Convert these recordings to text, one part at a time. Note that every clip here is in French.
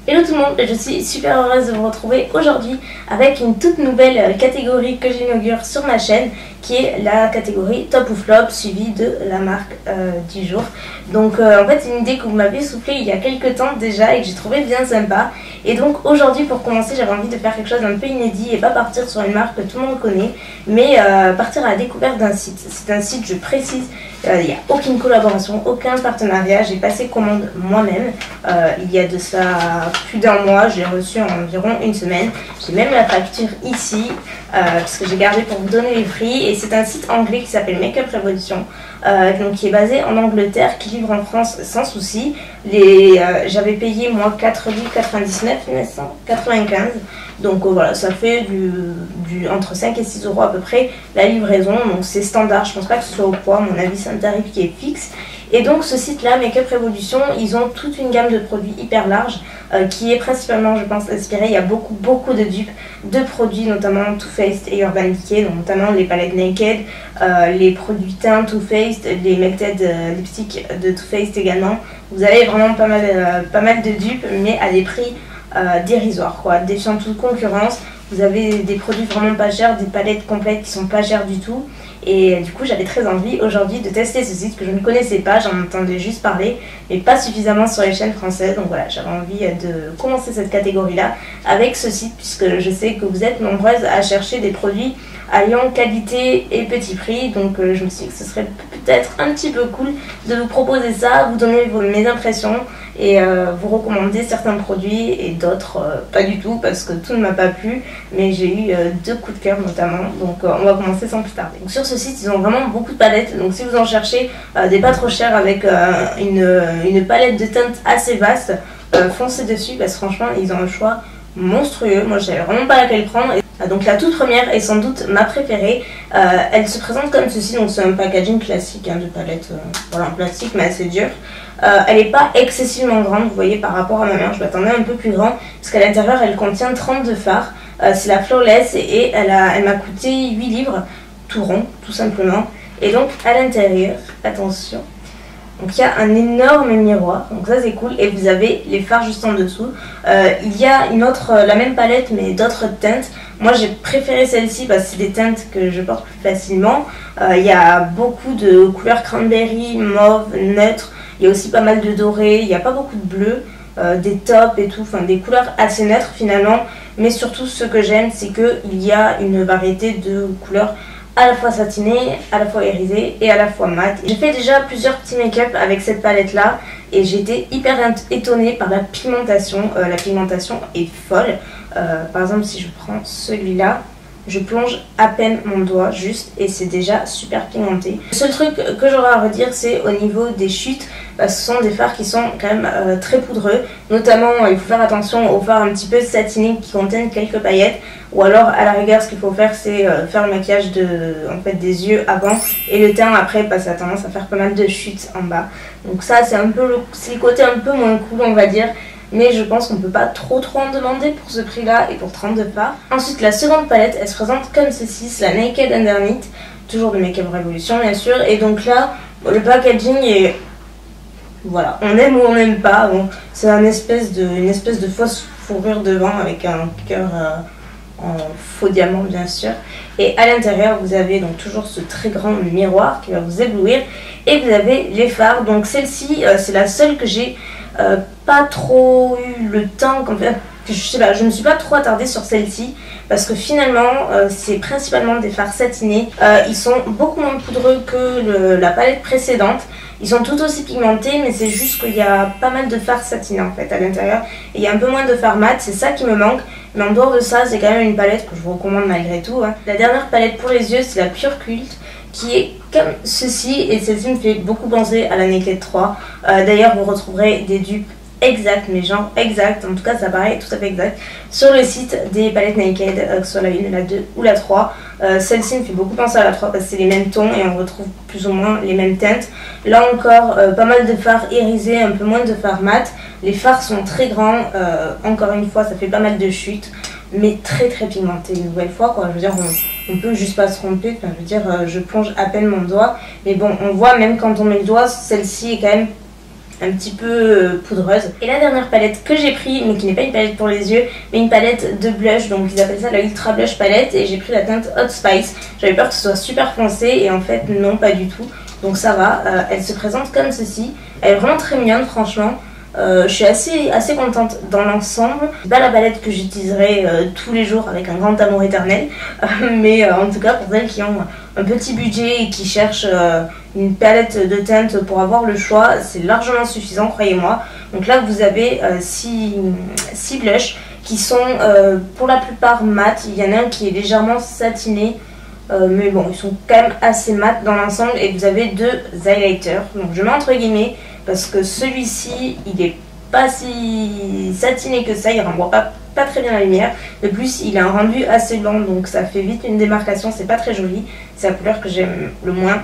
Hello tout le monde, je suis super heureuse de vous retrouver aujourd'hui avec une toute nouvelle catégorie que j'inaugure sur ma chaîne qui est la catégorie Top ou Flop suivie de la marque du jour. Donc en fait c'est une idée que vous m'avez soufflée il y a quelques temps déjà et que j'ai trouvé bien sympa. Et donc aujourd'hui pour commencer j'avais envie de faire quelque chose d'un peu inédit et pas partir sur une marque que tout le monde connaît mais partir à la découverte d'un site. C'est un site, je précise, il n'y a aucune collaboration, aucun partenariat, j'ai passé commande moi-même il y a de ça plus d'un mois, je l'ai reçu en environ une semaine. J'ai même la facture ici parce que j'ai gardé pour vous donner les prix et c'est un site anglais qui s'appelle Make-up Revolution donc qui est basé en Angleterre, qui livre en France sans souci. J'avais payé moi 4,99 995 donc voilà, ça fait entre 5 et 6 euros à peu près la livraison, donc c'est standard, je pense pas que ce soit au poids, à mon avis c'est un tarif qui est fixe. Et donc ce site là, Make-up Revolution, ils ont toute une gamme de produits hyper large qui est principalement, je pense, inspirée. Il y a beaucoup de dupes de produits, notamment Too Faced et Urban Decay, donc notamment les palettes Naked, les produits teints Too Faced, les Melted lipsticks de Too Faced également. Vous avez vraiment pas mal de dupes, mais à des prix dérisoires, quoi, défiant toute concurrence. Vous avez des produits vraiment pas chers, des palettes complètes qui sont pas chères du tout. Et du coup j'avais très envie aujourd'hui de tester ce site que je ne connaissais pas, j'en entendais juste parler mais pas suffisamment sur les chaînes françaises. Donc voilà, j'avais envie de commencer cette catégorie là avec ce site puisque je sais que vous êtes nombreuses à chercher des produits alliant qualité et petit prix. Donc je me suis dit que ce serait peut-être un petit peu cool de vous proposer ça, vous donner mes impressions et vous recommander certains produits et d'autres pas du tout parce que tout ne m'a pas plu, mais j'ai eu 2 coups de cœur notamment. Donc on va commencer sans plus tarder. Donc, sur ce site ils ont vraiment beaucoup de palettes, donc si vous en cherchez des pas trop chères avec une palette de teintes assez vaste, foncez dessus parce que franchement ils ont un choix monstrueux. Moi je savais vraiment pas laquelle prendre. Donc la toute première est sans doute ma préférée, elle se présente comme ceci, donc c'est un packaging classique de palette, voilà, en plastique mais assez dur. Elle n'est pas excessivement grande, vous voyez, par rapport à ma main, je m'attendais un peu plus grand parce qu'à l'intérieur elle contient 32 fards, c'est la Flawless et elle m'a coûté 8 livres, tout rond, tout simplement. Et donc à l'intérieur, attention, donc il y a un énorme miroir, donc ça c'est cool, et vous avez les fards juste en dessous. Il y a une autre, la même palette mais d'autres teintes. Moi j'ai préféré celle-ci parce que c'est des teintes que je porte plus facilement. Il y a beaucoup de couleurs cranberry, mauve, neutre, il y a aussi pas mal de doré, il n'y a pas beaucoup de bleu, des tops et tout, enfin des couleurs assez neutres finalement. Mais surtout ce que j'aime c'est qu'il y a une variété de couleurs à la fois satiné, à la fois irisé et à la fois mat. J'ai fait déjà plusieurs petits make-up avec cette palette là et j'étais hyper étonnée par la pigmentation. La pigmentation est folle. Par exemple si je prends celui-là, je plonge à peine mon doigt juste et c'est déjà super pigmenté. Le seul truc que j'aurais à redire c'est au niveau des chutes, parce que ce sont des fards qui sont quand même très poudreux. Notamment il faut faire attention aux fards un petit peu satinés qui contiennent quelques paillettes. Ou alors à la rigueur ce qu'il faut faire c'est faire le maquillage des yeux avant et le teint après parce que ça a tendance à faire pas mal de chutes en bas. Donc ça c'est un peu le côté un peu moins cool on va dire. Mais je pense qu'on ne peut pas trop en demander pour ce prix là et pour 32 fards. Ensuite la seconde palette elle se présente comme ceci, c'est la Naked Underneath, toujours de Make-up Revolution bien sûr. Et donc là le packaging est, voilà, on aime ou on n'aime pas. Bon, c'est une espèce de fausse fourrure devant avec un cœur en faux diamant bien sûr. Et à l'intérieur vous avez donc toujours ce très grand miroir qui va vous éblouir. Et vous avez les fards, donc celle-ci c'est la seule que j'ai pas trop eu le temps, je sais pas, je ne me suis pas trop attardée sur celle-ci parce que finalement c'est principalement des fards satinés. Ils sont beaucoup moins poudreux que la palette précédente. Ils sont tout aussi pigmentés mais c'est juste qu'il y a pas mal de fards satinés en fait à l'intérieur et il y a un peu moins de fards mat, c'est ça qui me manque. Mais en dehors de ça c'est quand même une palette que je vous recommande malgré tout. La dernière palette pour les yeux c'est la Pure Cult qui est comme ceci et celle-ci me fait beaucoup penser à la Naked 3. D'ailleurs vous retrouverez des dupes exactes, mais genre exactes, en tout cas ça paraît tout à fait exact sur le site des palettes Naked, que ce soit la 1, la 2 ou la 3. Celle-ci me fait beaucoup penser à la 3 parce que c'est les mêmes tons et on retrouve plus ou moins les mêmes teintes. Là encore pas mal de fards irisés, un peu moins de fards mat. Les fards sont très grands, encore une fois ça fait pas mal de chutes mais très pigmenté une nouvelle fois quoi. Je veux dire on peut juste pas se tromper, enfin, je veux dire je plonge à peine mon doigt mais bon on voit même quand on met le doigt, celle-ci est quand même un petit peu poudreuse. Et la dernière palette que j'ai pris, mais qui n'est pas une palette pour les yeux, mais une palette de blush, donc ils appellent ça la Ultra Blush Palette, et j'ai pris la teinte Hot Spice. J'avais peur que ce soit super foncé et en fait non, pas du tout. Donc ça va, elle se présente comme ceci. Elle est vraiment très mignonne franchement. Je suis assez contente dans l'ensemble. C'est pas la palette que j'utiliserai tous les jours avec un grand amour éternel, mais en tout cas pour celles qui ont un petit budget et qui cherchent une palette de teintes pour avoir le choix, c'est largement suffisant, croyez-moi. Donc là vous avez 6 blushs qui sont pour la plupart mat. Il y en a un qui est légèrement satiné, mais bon, ils sont quand même assez mat dans l'ensemble. Et vous avez 2 highlighters, donc je mets entre guillemets parce que celui-ci il est pas si satiné que ça, il renvoie pas très bien la lumière. De plus il a un rendu assez blanc, donc ça fait vite une démarcation, c'est pas très joli, c'est la couleur que j'aime le moins.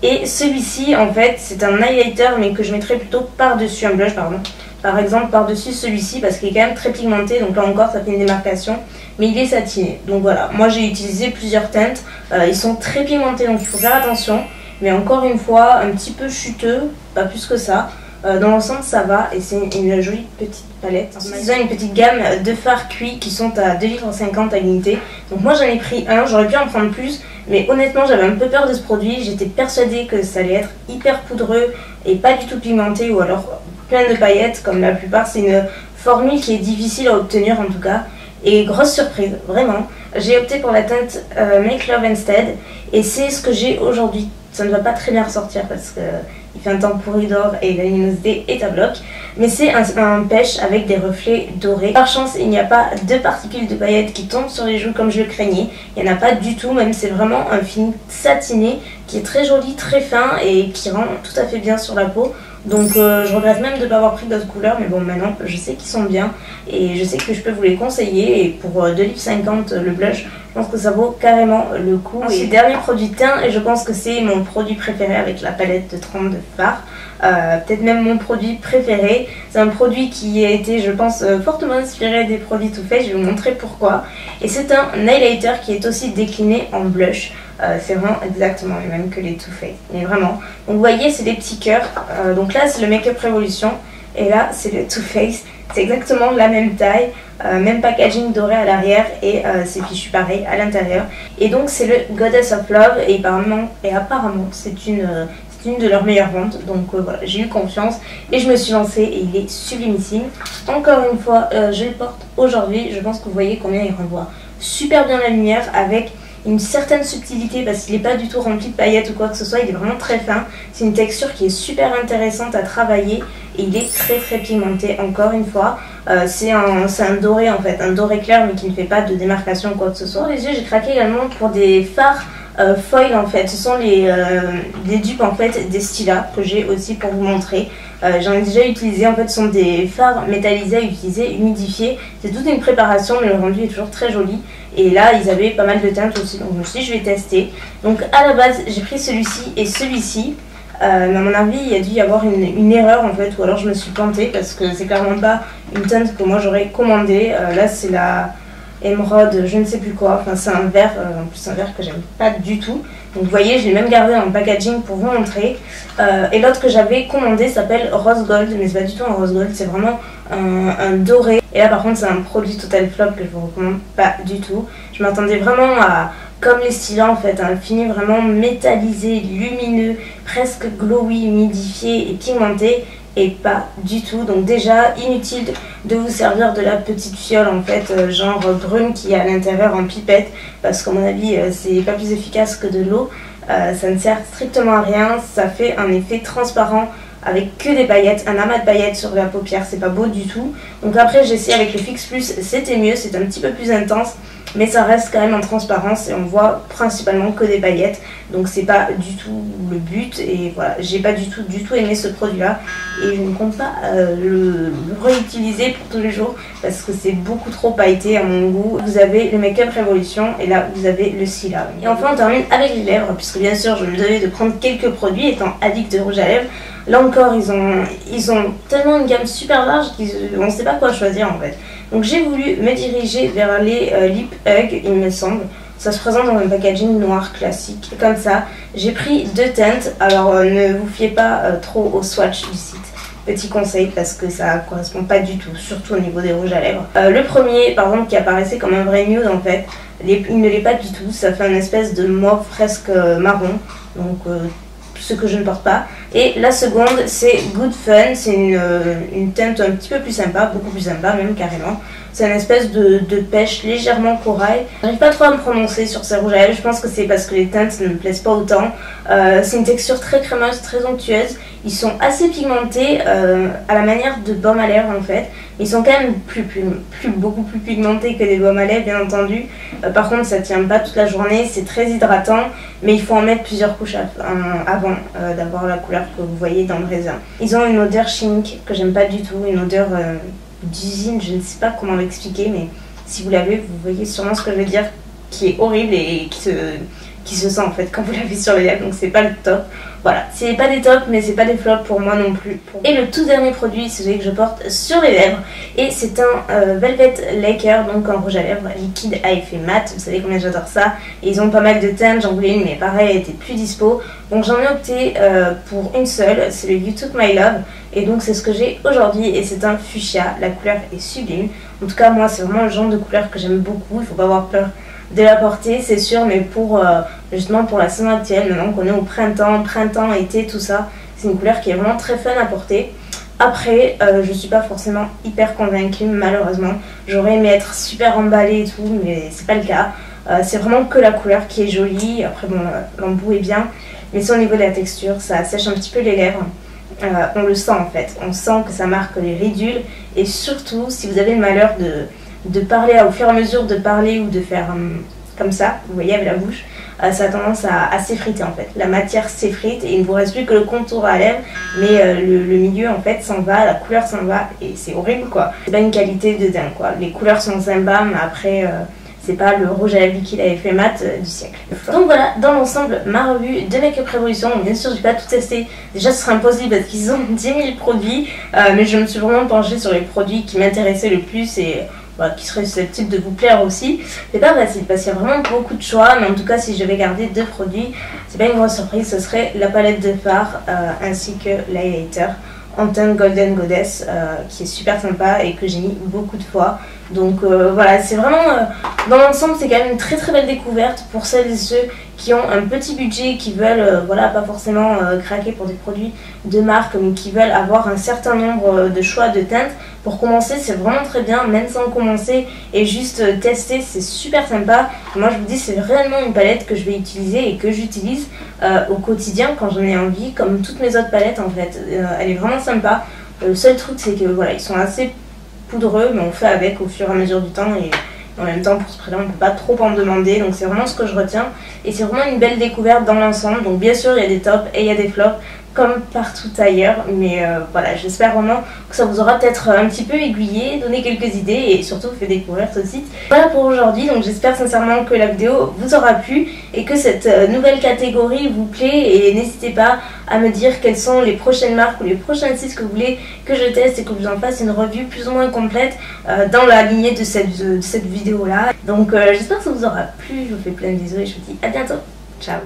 Et celui-ci en fait c'est un highlighter mais que je mettrais plutôt par-dessus un blush, pardon. Par exemple par-dessus celui-ci parce qu'il est quand même très pigmenté, donc là encore ça fait une démarcation, mais il est satiné. Donc voilà, moi j'ai utilisé plusieurs teintes, ils sont très pigmentés donc il faut faire attention. Mais encore une fois, un petit peu chuteux, pas plus que ça. Dans l'ensemble, ça va et c'est une jolie petite palette. Ils ont une petite gamme de fards cuits qui sont à 2,50 € à l'unité. Donc moi j'en ai pris un, j'aurais pu en prendre plus. Mais honnêtement, j'avais un peu peur de ce produit. J'étais persuadée que ça allait être hyper poudreux et pas du tout pigmenté ou alors plein de paillettes comme la plupart. C'est une formule qui est difficile à obtenir en tout cas. Et grosse surprise, vraiment. J'ai opté pour la teinte Make Love Instead et c'est ce que j'ai aujourd'hui. Ça ne va pas très bien ressortir parce qu'il fait un temps pourri d'or et la luminosité est à bloc. Mais c'est un pêche avec des reflets dorés. Par chance, il n'y a pas de particules de paillettes qui tombent sur les joues comme je le craignais. Il n'y en a pas du tout, même c'est vraiment un fini satiné qui est très joli, très fin et qui rend tout à fait bien sur la peau. Donc je regrette même de ne pas avoir pris d'autres couleurs, mais bon maintenant je sais qu'ils sont bien et je sais que je peux vous les conseiller. Et pour 2,50 € le blush, je pense que ça vaut carrément le coup. Ensuite, dernier produit teint, et je pense que c'est mon produit préféré avec la palette de 30 de fard. Peut-être même mon produit préféré. C'est un produit qui a été, je pense, fortement inspiré des produits Too Faced. Je vais vous montrer pourquoi. Et c'est un highlighter qui est aussi décliné en blush. C'est vraiment exactement les mêmes que les Too Faced, mais vraiment. Donc vous voyez, c'est des petits cœurs. Donc là c'est le Make Up Revolution et là c'est le Too Faced. C'est exactement la même taille, même packaging doré à l'arrière et c'est fichu pareil à l'intérieur. Et donc c'est le Goddess of Love et apparemment c'est une de leurs meilleures ventes. Donc voilà, j'ai eu confiance et je me suis lancée et il est sublimissime. Encore une fois, je le porte aujourd'hui. Je pense que vous voyez combien il renvoie super bien la lumière avec une certaine subtilité parce qu'il n'est pas du tout rempli de paillettes ou quoi que ce soit, il est vraiment très fin. C'est une texture qui est super intéressante à travailler et il est très pigmenté encore une fois. C'est un doré en fait, un doré clair mais qui ne fait pas de démarcation ou quoi que ce soit. Pour les yeux, j'ai craqué également pour des fards foil en fait. Ce sont des dupes en fait des Stila que j'ai aussi pour vous montrer. J'en ai déjà utilisé, en fait ce sont des fards métallisés à utiliser, humidifiés. C'est toute une préparation mais le rendu est toujours très joli. Et là ils avaient pas mal de teintes aussi, donc je me suis dit je vais tester. Donc à la base j'ai pris celui-ci et celui-ci. Mais à mon avis il y a dû y avoir une erreur en fait, ou alors je me suis plantée parce que c'est clairement pas une teinte que moi j'aurais commandée. Là c'est la émeraude, je ne sais plus quoi, enfin c'est un vert, en plus un vert que j'aime pas du tout. Donc vous voyez, je l'ai même gardé dans le packaging pour vous montrer. Et l'autre que j'avais commandé s'appelle Rose Gold, mais c'est pas du tout un Rose Gold, c'est vraiment un doré. Et là par contre c'est un produit total flop que je vous recommande pas du tout. Je m'attendais vraiment à, comme les Stila en fait, un fini vraiment métallisé, lumineux, presque glowy, humidifié et pigmenté. Et pas du tout, donc déjà inutile de vous servir de la petite fiole en fait genre brune qui est à l'intérieur en pipette parce qu'à mon avis c'est pas plus efficace que de l'eau. Ça ne sert strictement à rien, ça fait un effet transparent avec que des paillettes, un amas de paillettes sur la paupière, c'est pas beau du tout. Donc après j'ai essayé avec le Fix Plus, c'était mieux, c'est un petit peu plus intense, mais ça reste quand même en transparence et on voit principalement que des paillettes, donc c'est pas du tout le but. Et voilà, j'ai pas du tout aimé ce produit là et je ne compte pas le réutiliser pour tous les jours parce que c'est beaucoup trop pailleté à mon goût. Vous avez le Make Up Revolution et là vous avez le Stila. Et enfin on termine avec les lèvres puisque bien sûr je me devais de prendre quelques produits étant addict de rouge à lèvres. Là encore ils ont tellement une gamme super large qu'on ne sait pas quoi choisir en fait. Donc j'ai voulu me diriger vers les Lip Hug il me semble. Ça se présente dans un packaging noir classique. Comme ça, j'ai pris 2 teintes. Alors ne vous fiez pas trop au swatch du site. petit conseil parce que ça correspond pas du tout, surtout au niveau des rouges à lèvres. Le premier par exemple qui apparaissait comme un vrai nude en fait, il ne l'est pas du tout, ça fait une espèce de mauve presque marron, donc ce que je ne porte pas. Et la seconde c'est Good Fun, c'est une teinte un petit peu plus sympa, beaucoup plus sympa même carrément. C'est une espèce de pêche légèrement corail. J'arrive pas trop à me prononcer sur ces rouges à lèvres, je pense que c'est parce que les teintes ne me plaisent pas autant. C'est une texture très crémeuse, très onctueuse. Ils sont assez pigmentés à la manière de baume à lèvres en fait. Ils sont quand même beaucoup plus pigmentés que des baumes à lèvres bien entendu. Par contre ça tient pas toute la journée, c'est très hydratant. Mais il faut en mettre plusieurs couches avant d'avoir la couleur que vous voyez dans le raisin. Ils ont une odeur chimique que j'aime pas du tout, une odeur d'usine, je ne sais pas comment l'expliquer, mais si vous l'avez, vous voyez sûrement ce que je veux dire, qui est horrible et qui se sent en fait quand vous l'avez sur les lèvres, donc c'est pas le top. Voilà, c'est pas des tops mais c'est pas des flops pour moi non plus. Et le tout dernier produit, c'est celui que je porte sur les lèvres et c'est un Velvet Laker, donc un rouge à lèvres liquide à effet mat. Vous savez combien j'adore ça, et ils ont pas mal de teintes, j'en voulais une mais pareil elle était plus dispo, donc j'en ai opté pour une seule, c'est le You Took My Love, et donc c'est ce que j'ai aujourd'hui et c'est un fuchsia. La couleur est sublime, en tout cas moi c'est vraiment le genre de couleur que j'aime beaucoup, il faut pas avoir peur de la porter c'est sûr, mais pour justement pour la saison actuelle, maintenant qu'on est au printemps, été, tout ça, c'est une couleur qui est vraiment très fun à porter. Après je suis pas forcément hyper convaincue malheureusement, j'aurais aimé être super emballée et tout mais c'est pas le cas. C'est vraiment que la couleur qui est jolie, après bon l'embout est bien, mais c'est au niveau de la texture, ça sèche un petit peu les lèvres. On le sent en fait, on sent que ça marque les ridules, et surtout si vous avez le malheur de parler au fur et à mesure de parler ou de faire comme ça, vous voyez avec la bouche, ça a tendance à s'effriter en fait. La matière s'effrite et il ne vous reste plus que le contour à lèvres, mais le milieu en fait s'en va, la couleur s'en va et c'est horrible quoi. C'est pas une qualité de dingue quoi. Les couleurs sont sympas mais après c'est pas le rouge à lèvres liquide à effet mat du siècle. Donc voilà, dans l'ensemble, ma revue de Make Up Révolution. Bien sûr, j'ai pas tout testé. Déjà, ce serait impossible parce qu'ils ont 10 000 produits. Mais je me suis vraiment penchée sur les produits qui m'intéressaient le plus et voilà, qui seraient susceptibles de vous plaire aussi. C'est pas facile parce qu'il y a vraiment beaucoup de choix. Mais en tout cas, si je vais garder deux produits, c'est pas une grosse surprise. Ce serait la palette de fard ainsi que l'highlighter en teinte Golden Goddess qui est super sympa et que j'ai mis beaucoup de fois. Donc voilà, c'est vraiment dans l'ensemble c'est quand même une très belle découverte pour celles et ceux qui ont un petit budget, qui veulent voilà, pas forcément craquer pour des produits de marque, mais qui veulent avoir un certain nombre de choix de teintes. Pour commencer c'est vraiment très bien, même sans commencer et juste tester, c'est super sympa. Moi je vous dis, c'est réellement une palette que je vais utiliser et que j'utilise au quotidien quand j'en ai envie, comme toutes mes autres palettes en fait. Elle est vraiment sympa. Le seul truc c'est que voilà, ils sont assez poudreux, mais on fait avec au fur et à mesure du temps, et en même temps pour ce prix là on ne peut pas trop en demander, donc c'est vraiment ce que je retiens et c'est vraiment une belle découverte dans l'ensemble. Donc bien sûr il y a des tops et il y a des flops comme partout ailleurs, mais voilà, j'espère vraiment que ça vous aura peut-être un petit peu aiguillé, donné quelques idées et surtout fait découvrir ce site. Voilà pour aujourd'hui, donc j'espère sincèrement que la vidéo vous aura plu et que cette nouvelle catégorie vous plaît, et n'hésitez pas à me dire quelles sont les prochaines marques ou les prochains sites que vous voulez que je teste et que je vous en fasse une revue plus ou moins complète dans la lignée de cette vidéo là. Donc j'espère que ça vous aura plu, je vous fais plein de bisous et je vous dis à bientôt, ciao.